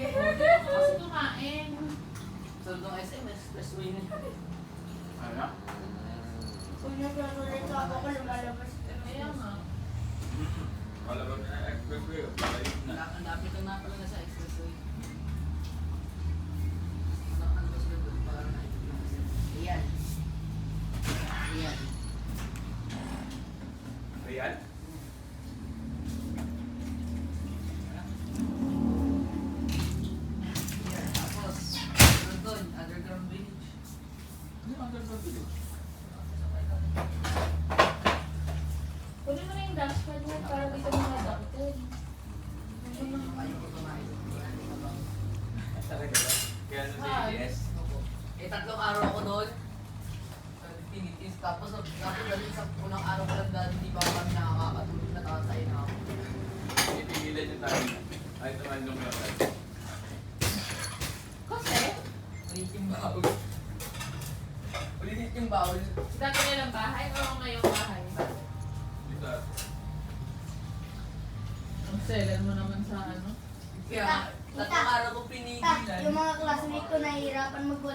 Kasi kumain. Sundong SMS, expressway na yun. Ano? Kung nagsusulit sa ako, lumalabas. Kaya nga. Wala ba na expressway? Balik na. Ang lapit lang na pala na sa expressway. Ano ba sila doon? Parang nakikita kasi. Ayan. Ayan. Real? Ayan. Tapos, meron doon, underground village. Ano ang ganda dito? Kunin mo na yung dashpad mo para dito mga doctor. Ayaw ko kumain. Talaga ba? Kaya ano sa ABS? Eh, 3 araw ako doon. Tinitis. Tapos dahil sa unang araw ko lang dahil hindi pa kami nakakatulog na tatay na ako. Itigilan yung tayo. Ay, naman nung meron. Kasi, Ulit yung bawal. Ulit yung bawal. dati nilang bahay o ngayong bahay? Dito. Ang seller mo naman sa ano? Kaya, 3 araw ko Yung pinigilan. mga classmate ko nahihirapan magbalik